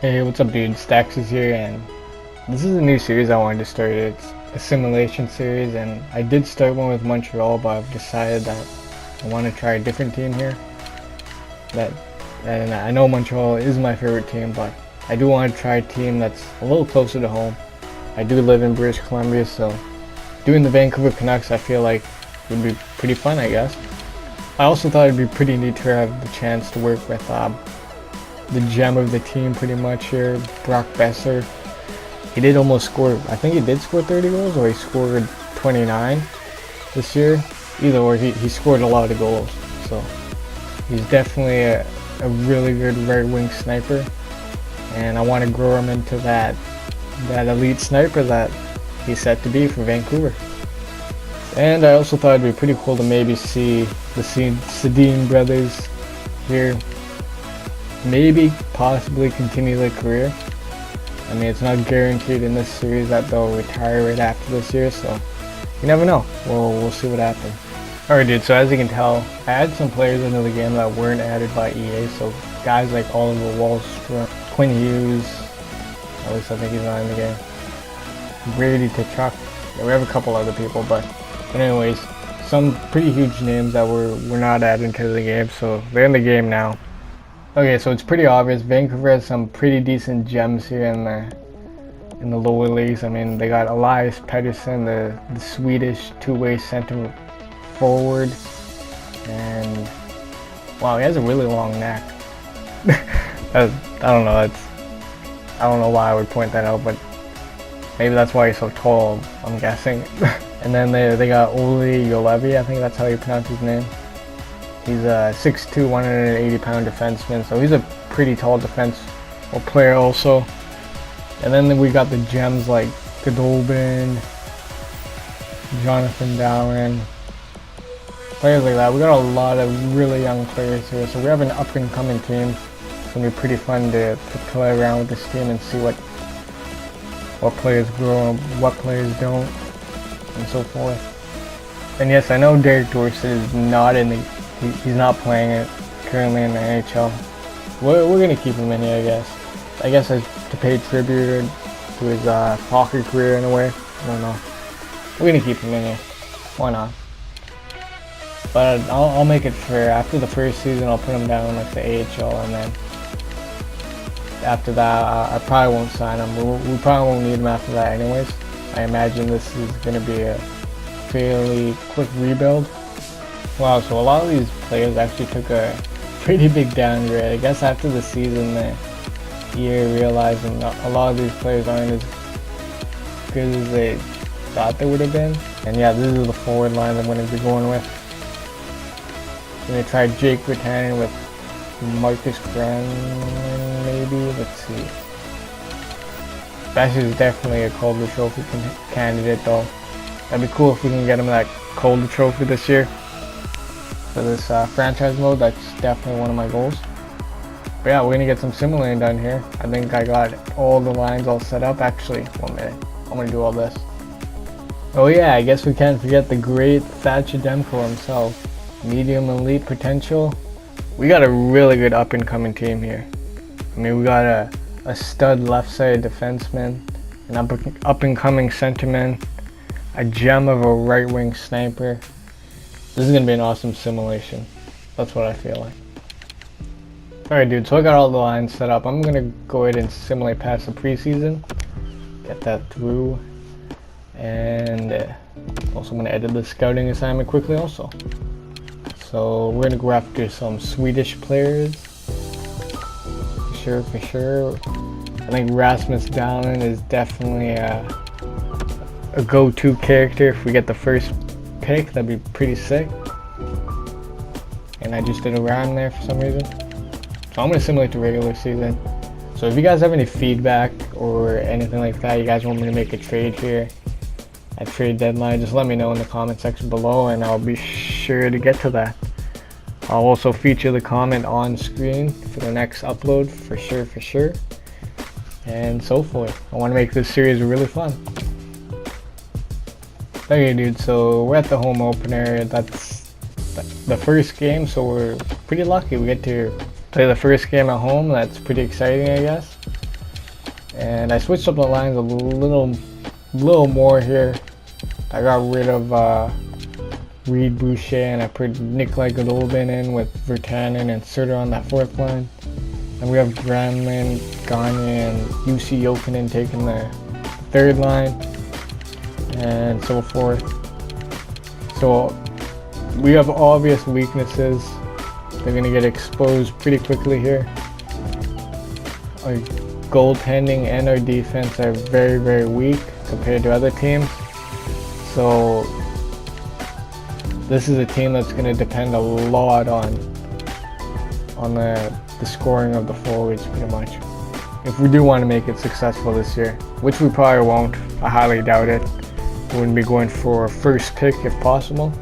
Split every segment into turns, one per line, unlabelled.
Hey, what's up, dude? Staxers here, and this is a new series I wanted to start. It's a simulation series, and I did start one with Montreal, but I've decided that I want to try a different team here. And I know Montreal is my favorite team, but I do want to try a team that's a little closer to home. I do live in British Columbia, so doing the Vancouver Canucks, I feel like would be pretty fun, I guess. I also thought it'd be pretty neat to have the chance to work with the gem of the team pretty much here, Brock Besser. He did almost score, I think he did score 30 goals, or he scored 29 this year. Either or, he scored a lot of goals. So he's definitely a really good right wing sniper, and I want to grow him into that elite sniper that he's set to be for Vancouver. And I also thought it'd be pretty cool to maybe see the Sedin brothers here maybe possibly continue their career. I mean, it's not guaranteed in this series that they'll retire right after this year, so you never know. We'll see what happens. Alright, dude, so as you can tell, I added some players into the game that weren't added by EA, so guys like Oliver Wahlstrom, Quinn Hughes, at least I think he's not in the game, Brady Tkachuk. Yeah, we have a couple other people, but anyways, some pretty huge names that were not added into the game, so they're in the game now. Okay, so it's pretty obvious Vancouver has some pretty decent gems here in the lower leagues. I mean, they got Elias Pettersson, the Swedish two-way center forward, and wow, he has a really long neck. I don't know. I don't know why I would point that out, but maybe that's why he's so tall, I'm guessing. And then they got Oli Jolevi, I think that's how you pronounce his name. He's a 6'2", 180-pound defenseman, so he's a pretty tall player also. And then we got the gems like Godolbin, Jonathan Dowling, players like that. We got a lot of really young players here, so we have an up-and-coming team. It's gonna be pretty fun to play around with this team and see what players grow and what players don't, and so forth. And yes, I know Derek Dorsett is not in the he's not playing it currently in the NHL. We're going to keep him in here, I guess. I guess as to pay tribute to his hockey career in a way. I don't know. We're going to keep him in here. Why not? But I'll make it fair. After the first season, I'll put him down like the AHL, and then after that, I probably won't sign him. We probably won't need him after that anyways. I imagine this is going to be a fairly quick rebuild. Wow, so a lot of these players actually took a pretty big downgrade. I guess after the season, the EA realizing a lot of these players aren't as good as they thought they would have been. And yeah, this is the forward line I'm going to be going with. I'm going to try Jake Virtanen with Marcus Granlund, maybe. Let's see. That is definitely a Calder Trophy candidate, though. That'd be cool if we can get him that Calder Trophy this year. For this franchise mode, that's definitely one of my goals. But yeah, we're gonna get some simulating done here. I think I got all the lines all set up. Actually, 1 minute, I'm gonna do all this. Oh yeah, I guess we can't forget the great Thatcher Demko himself. Medium elite potential. We got a really good up and coming team here. I mean, we got a stud left side defenseman, an up and coming centerman, a gem of a right wing sniper. This is going to be an awesome simulation. That's what I feel like. Alright, dude, so I got all the lines set up. I'm going to go ahead and simulate past the preseason. Get that through. And also I'm going to edit the scouting assignment quickly also. So we're going to go after some Swedish players. For sure. I think Rasmus Dahlin is definitely a go-to character if we get the first pick. That'd be pretty sick. And I just did a rhyme there for some reason. So I'm going to simulate the regular season. So if you guys have any feedback or anything like that, you guys want me to make a trade here at trade deadline, just let me know in the comment section below and I'll be sure to get to that. I'll also feature the comment on screen for the next upload for sure. And so forth. I want to make this series really fun. Okay, dude, so we're at the home opener. That's the first game, so we're pretty lucky. We get to play the first game at home. That's pretty exciting, I guess. And I switched up the lines a little more here. I got rid of Reed Boucher and I put Nikolai Golovin in with Virtanen and Suter on that fourth line. And we have Granlund, Gagne, and UC Jokinen taking the third line, and so forth. So we have obvious weaknesses. They're going to get exposed pretty quickly here. Our goaltending and our defense are very, very weak compared to other teams. So this is a team that's going to depend a lot on the scoring of the forwards, pretty much. If we do want to make it successful this year, which we probably won't, I highly doubt it. We wouldn't be going for first pick if possible.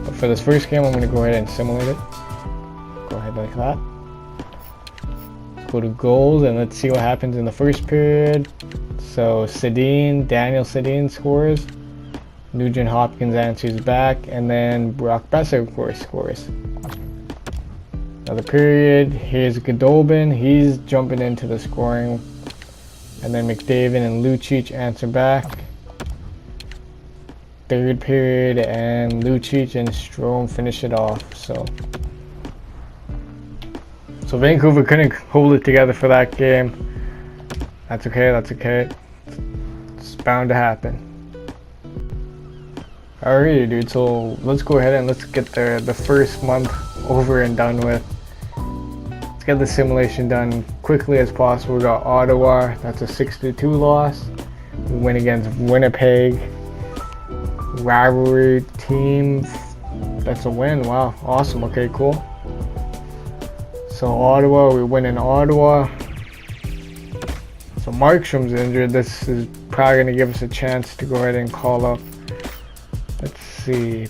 But for this first game, I'm going to go ahead and simulate it. Go ahead like that. Let's go to goals and let's see what happens in the first period. So Daniel Sedin scores. Nugent Hopkins answers back, and then Brock Besser, of course, scores. Another period, here's Golovin, he's jumping into the scoring. And then McDavid and Lucic answer back. Third period, and Lucic and Strome finish it off. So Vancouver couldn't hold it together for that game. That's okay. It's bound to happen. Alrighty, dude, so let's go ahead and let's get the first month over and done with. Let's get the simulation done quickly as possible. We got Ottawa, that's a 6-2 loss. We win against Winnipeg. Rivalry team, that's a win. Wow, awesome. Okay, cool. So Ottawa, we win in Ottawa. So Markstrom's injured. This is probably going to give us a chance to go ahead and call up, let's see,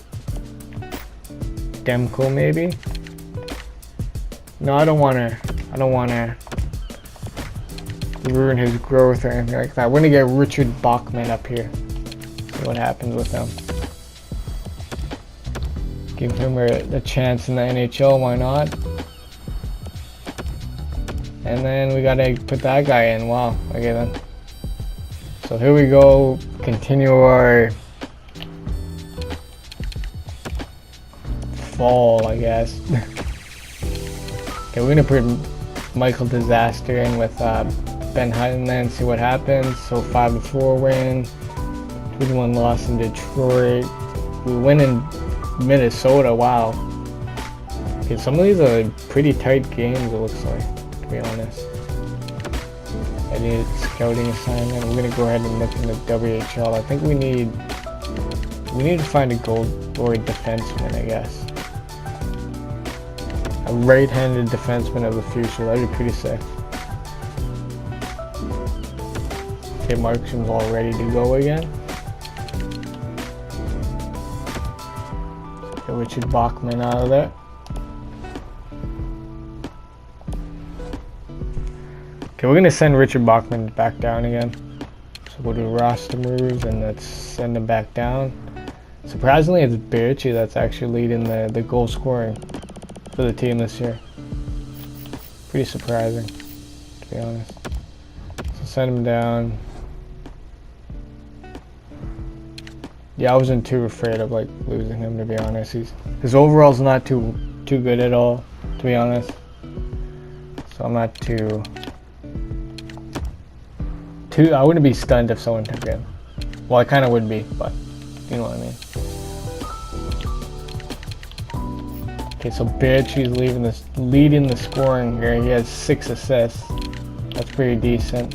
Demko maybe? No, I don't want to ruin his growth or anything like that. We're going to get Richard Bachman up here. See what happens with him. Give him a chance in the NHL, why not? And then we got to put that guy in. Wow, okay then. So here we go, continue our fall, I guess. Okay, we're gonna put Michael Disaster in with Ben Hutton and see what happens. So 5-4 win, 2-1 loss in Detroit. We win in Minnesota. Wow. Okay, some of these are pretty tight games, it looks like, to be honest. I need a scouting assignment. We're gonna go ahead and look in the WHL. I think we need to find a goalboard defenseman, I guess. A right-handed defenseman of the future. That'd be pretty sick. Okay, Markstrom's all ready to go again. Get Richard Bachman out of there. Okay, we're gonna send Richard Bachman back down again. So go to roster moves and let's send him back down. Surprisingly, it's Berchi that's actually leading the goal scoring for the team this year. Pretty surprising, to be honest. So send him down. Yeah, I wasn't too afraid of like losing him, to be honest. His overall's not too good at all, to be honest. So I'm not too. I wouldn't be stunned if someone took him. Well, I kind of would be, but you know what I mean. Okay, so Berchi's leading the scoring here. He has 6 assists. That's pretty decent.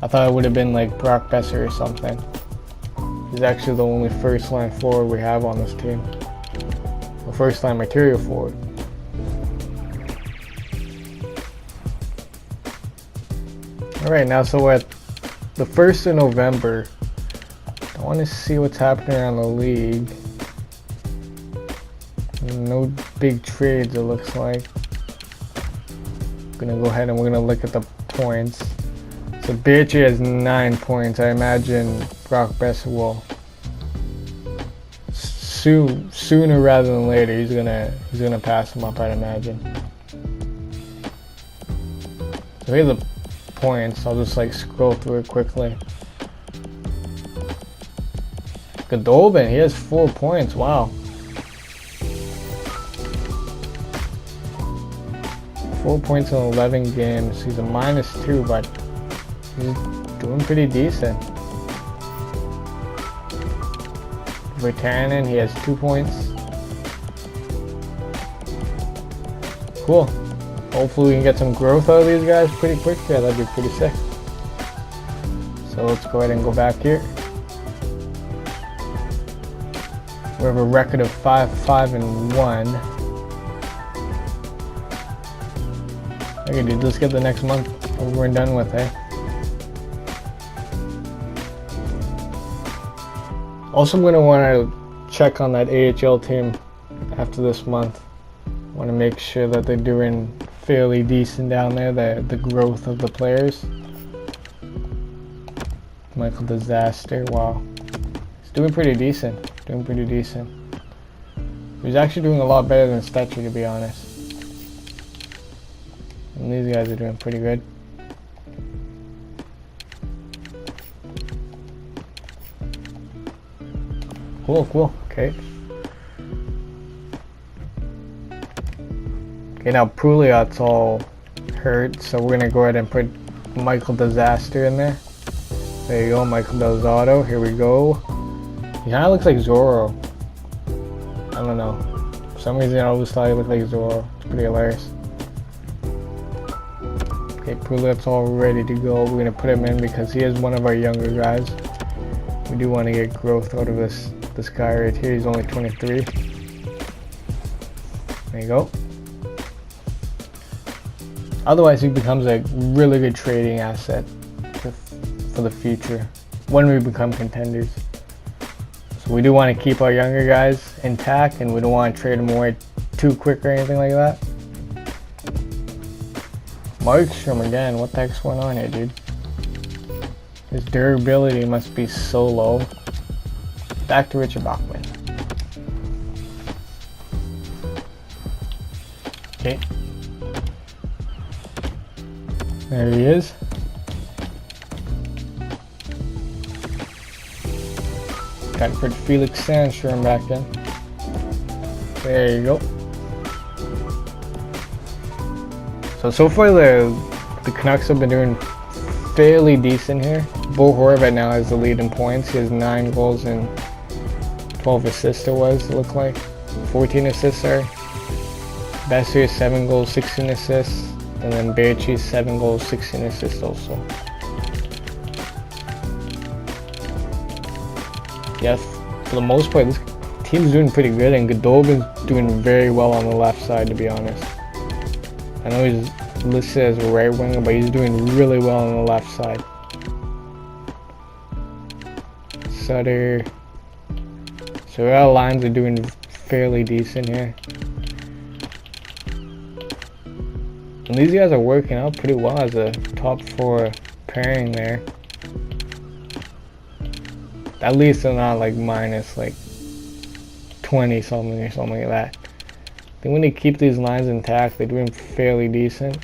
I thought it would have been like Brock Besser or something. He's actually the only first-line forward we have on this team. The first-line material forward. Alright, now so we're at the 1st of November. I want to see what's happening around the league. No big trades, it looks like. I'm gonna go ahead and we're gonna look at the points. So Berchi has 9 points. I imagine Brock Besser will sooner rather than later. He's gonna pass him up, I'd imagine. So here's the points. I'll just like scroll through it quickly. Goldobin, he has 4 points. Wow. 4 points in 11 games. He's a -2, but he's doing pretty decent. Vertanen, he has 2 points. Cool. Hopefully we can get some growth out of these guys pretty quick. Yeah, that'd be pretty sick. So let's go ahead and go back here. We have a record of 5-5-1. Okay, dude, let's get the next month over and done with, eh? Also, I'm going to want to check on that AHL team after this month. I want to make sure that they're doing fairly decent down there, the growth of the players. Michael Disaster, wow. He's doing pretty decent. He's actually doing a lot better than Stetcher, to be honest. And these guys are doing pretty good. Cool, okay. Okay, now Pouliot's all hurt, so we're gonna go ahead and put Michael Disaster in there. There you go, Michael Delzato, here we go. He kinda looks like Zorro. I don't know. For some reason I always thought he looked like Zorro. It's pretty hilarious. Okay, Pouliot's all ready to go. We're gonna put him in because he is one of our younger guys. We do want to get growth out of this guy right here. He's only 23. There you go. Otherwise, he becomes a really good trading asset for the future when we become contenders. So we do want to keep our younger guys intact, and we don't want to trade them away too quick or anything like that. Markstrom again, what the heck's going on here, dude? His durability must be so low. Back to Richard Bachman. Okay. There he is. Got to put Felix Sandstrom back in. There you go. So far the Canucks have been doing fairly decent here. Bo Horvat now has the lead in points. He has 9 goals and 12 assists it looked like. 14 assists, sorry. Bassier 7 goals, 16 assists. And then Baertschi 7 goals, 16 assists also. Yes, for the most part, this team's doing pretty good, and Goldobin's doing very well on the left side, to be honest. I know he's listed as a right winger, but he's doing really well on the left side. Sutter. So our lines are doing fairly decent here. And these guys are working out pretty well as a top 4 pairing there. At least they're not like minus like 20 something or something like that. I think when they keep these lines intact, they're doing fairly decent.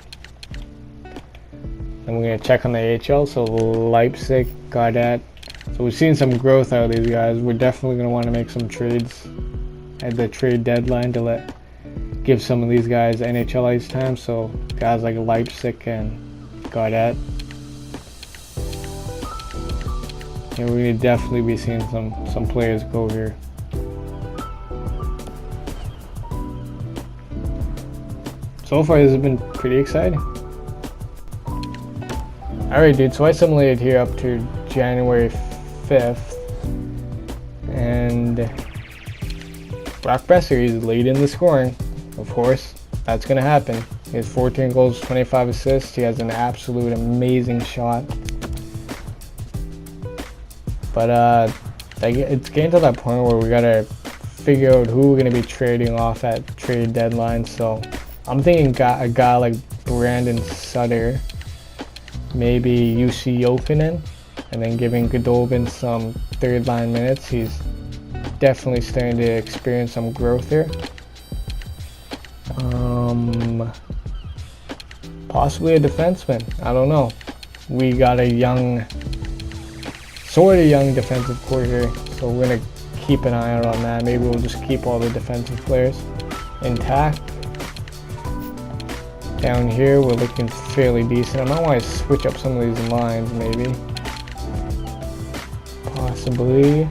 And we're going to check on the AHL. So Leipzig, Gaudet. So we've seen some growth out of these guys. We're definitely going to want to make some trades at the trade deadline to give some of these guys NHL ice time. So guys like Leipzig and Gaudet. Yeah, we're going to definitely be seeing some players go here. So far this has been pretty exciting. Alright dude, so I simulated here up to January 5th. And Brock Besser is leading the scoring. Of course, that's going to happen. He has 14 goals, 25 assists. He has an absolute amazing shot. But it's getting to that point where we got to figure out who we're going to be trading off at trade deadline. So I'm thinking a guy like Brandon Sutter, maybe UC Jokinen, and then giving Goldobin some third line minutes. He's definitely starting to experience some growth here. Possibly a defenseman. I don't know. we got a young, sort of young defensive core here, so we're gonna keep an eye out on that. Maybe we'll just keep all the defensive players intact. Down here, we're looking fairly decent. I might want to switch up some of these lines, maybe. Possibly.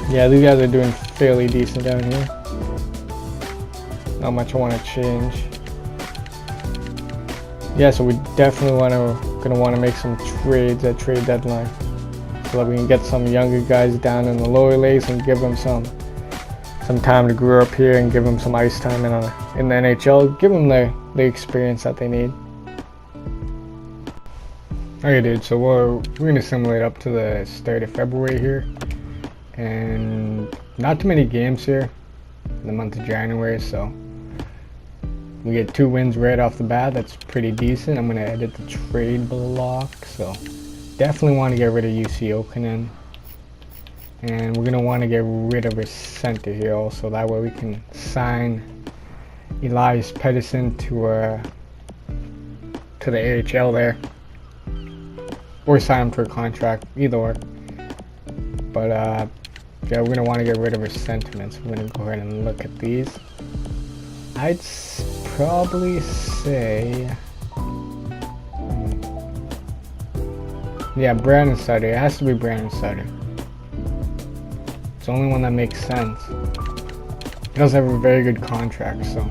Yeah, these guys are doing fairly decent down here. Not much I want to change. Yeah, so we definitely gonna want to make some trades at trade deadline, so that we can get some younger guys down in the lower leagues and give them some time to grow up here and give them some ice time in the NHL. Give them the experience that they need. Okay, dude. So we're gonna simulate up to the start of February here, and not too many games here in the month of January. So we get 2 wins right off the bat. That's pretty decent. I'm gonna edit the trade block. So definitely want to get rid of UC Okinen. And we're going to want to get rid of a center here also. That way we can sign Elias Pettersson to the AHL there. Or sign him to a contract, either or. But yeah, we're going to want to get rid of our sentiments. We're going to go ahead and look at these. I'd probably say... yeah, Brandon Sutter. It has to be Brandon Sutter. It's the only one that makes sense. He does have a very good contract, so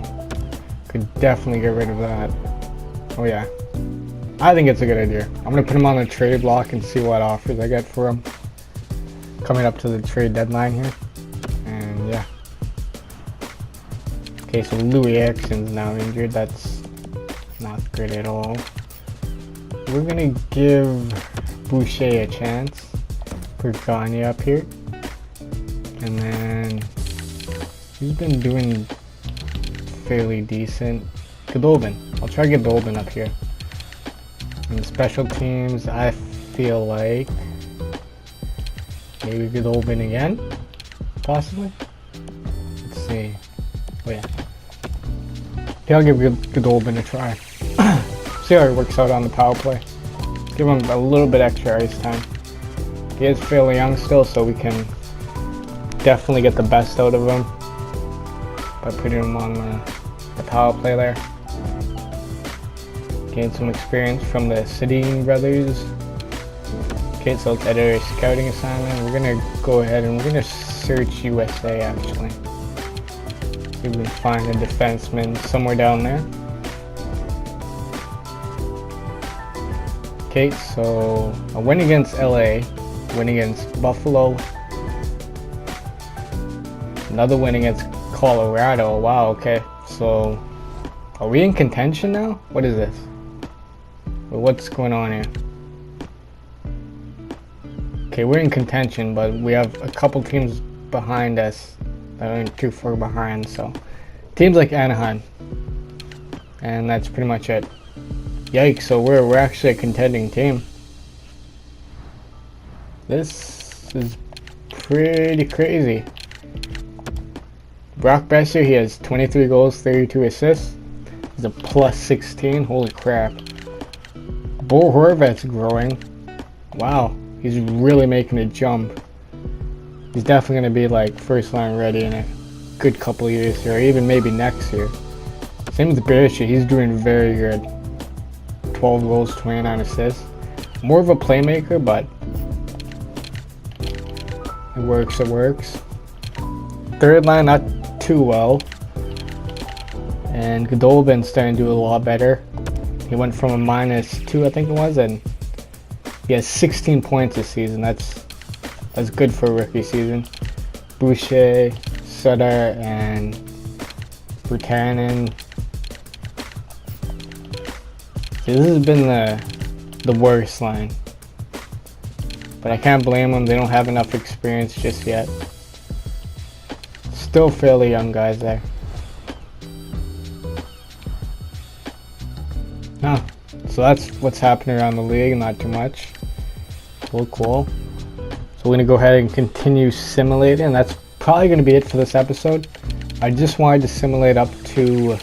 could definitely get rid of that. Oh yeah, I think it's a good idea. I'm gonna put him on the trade block and see what offers I get for him coming up to the trade deadline here. And yeah. Okay, so Louis Erickson's now injured. That's not good at all. We're gonna give Boucher a chance for Gagne up here. And then he's been doing fairly decent. Godolphin. I'll try Godolphin up here. And the special teams, I feel like maybe Godolphin again, possibly. Let's see. Oh yeah. Okay, I'll give Godolphin a try. See how he works out on the power play. Give him a little bit extra ice time. He is fairly young still, so we can definitely get the best out of him by putting him on the power play there. Gain some experience from the Sedin brothers. Okay, so let's edit our scouting assignment. We're gonna go ahead and we're gonna search USA actually. See if we can find a defenseman somewhere down there. Okay, so a win against LA, win against Buffalo, another win against Colorado. Wow, okay. So, are we in contention now? What is this? What's going on here? Okay, we're in contention, but we have a couple teams behind us that aren't too far behind. So, teams like Anaheim, and that's pretty much it. Yikes! So we're actually a contending team. This is pretty crazy. Brock Besser, he has 23 goals, 32 assists. He's a plus 16. Holy crap. Bo Horvat's growing. Wow, he's really making a jump. He's definitely going to be like first line ready in a good couple of years here, or even maybe next year. Same with Berisha, he's doing very good. 12 goals, 29 assists. More of a playmaker, but it works, it works. Third line, not too well. And Godolphin's starting to do a lot better. He went from a -2, I think it was, and he has 16 points this season. That's good for a rookie season. Boucher, Sutter, and Buchanan. This has been the worst line. But I can't blame them. They don't have enough experience just yet. Still fairly young guys there. Huh. So that's what's happening around the league, not too much. Cool. So we're going to go ahead and continue simulating, and that's probably going to be it for this episode. I just wanted to simulate up to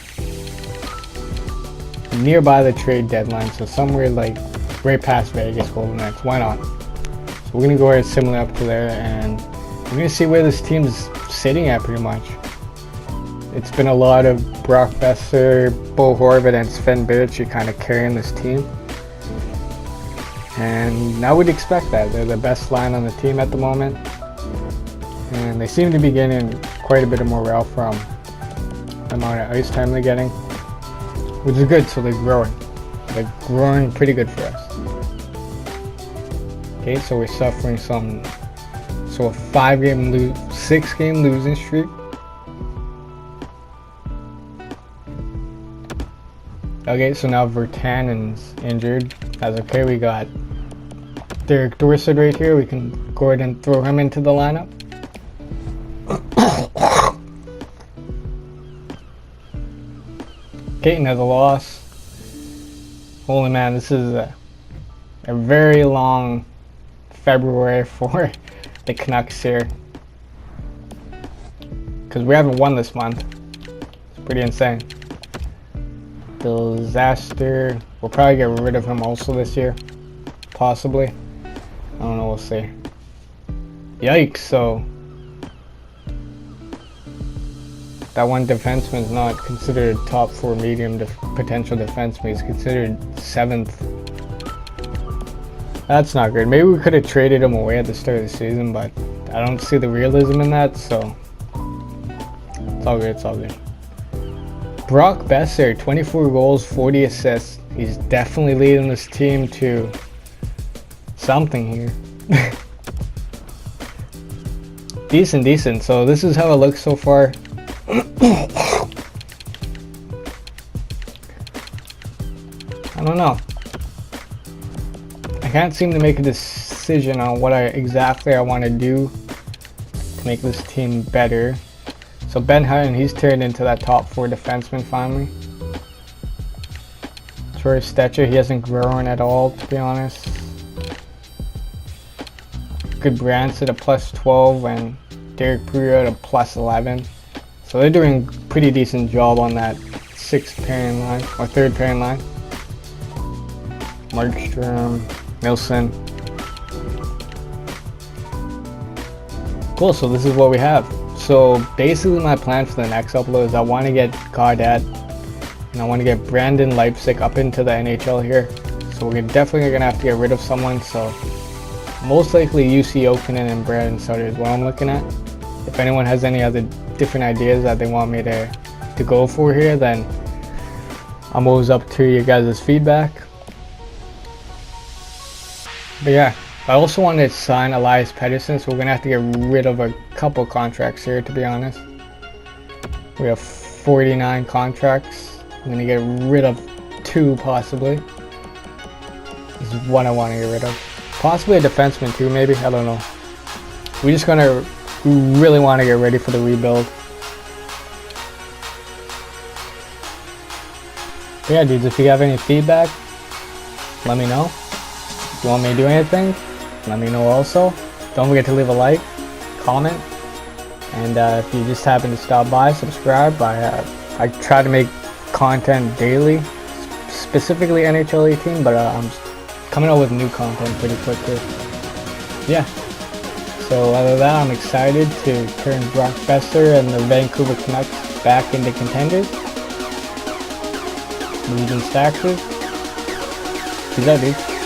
nearby the trade deadline, so somewhere like right past Vegas Golden Knights. Why not? So we're gonna go ahead similar up to there, and we're gonna see where this team's sitting at pretty much. It's been a lot of Brock Besser, Bo Horvat, and Sven Baertschi kind of carrying this team. And I would expect that. They're the best line on the team at the moment. And they seem to be getting quite a bit of morale from the amount of ice time they're getting, which is good, so they're growing. They're growing pretty good for us. Okay, so we're suffering some, so a 6-game losing streak. Okay, so now Virtanen's injured. That's okay, we got Derek Dorsett right here. We can go ahead and throw him into the lineup. Okay, another loss. Holy man, this is a very long February for the Canucks here. Because we haven't won this month. It's pretty insane. Disaster. We'll probably get rid of him also this year. Possibly. I don't know, we'll see. Yikes, so that one defenseman is not considered top 4 medium potential defenseman. He's considered 7th. That's not good. Maybe we could have traded him away at the start of the season, but I don't see the realism in that, so it's all good, it's all good. Brock Besser, 24 goals, 40 assists. He's definitely leading this team to something here. Decent. So this is how it looks so far. I don't know. I can't seem to make a decision on what exactly I want to do to make this team better. So Ben Hutton, he's turned into that top 4 defenseman finally. Troy Stecher, he hasn't grown at all, to be honest. Good Branson at +12 and Derek Pruitt at +11. So they're doing a pretty decent job on that 6th pairing line, or 3rd pairing line. Markstrom, Nilsson. Cool, so this is what we have. So basically my plan for the next upload is I want to get Gaudette and I want to get Brandon Leipzig up into the NHL here. So we're definitely going to have to get rid of someone. So most likely UC Okinen and Brandon Sutter is what I'm looking at. If anyone has any other different ideas that they want me to go for here, then I'm always up to you guys' feedback. But yeah, I also wanted to sign Elias Pettersson, so we're going to have to get rid of a couple contracts here, to be honest. We have 49 contracts. I'm going to get rid of 2 possibly. This is what I want to get rid of. Possibly a defenseman too, maybe, I don't know. We're just going to really want to get ready for the rebuild. But yeah, dudes, if you have any feedback, let me know. If you want me to do anything, let me know also. Don't forget to leave a like, comment, and if you just happen to stop by, subscribe. I try to make content daily, specifically NHL 18, but I'm coming out with new content pretty quickly. Yeah. So other than that, I'm excited to turn Brock Besser and the Vancouver Canucks back into contenders. Leading Staxers. Peace out, dude.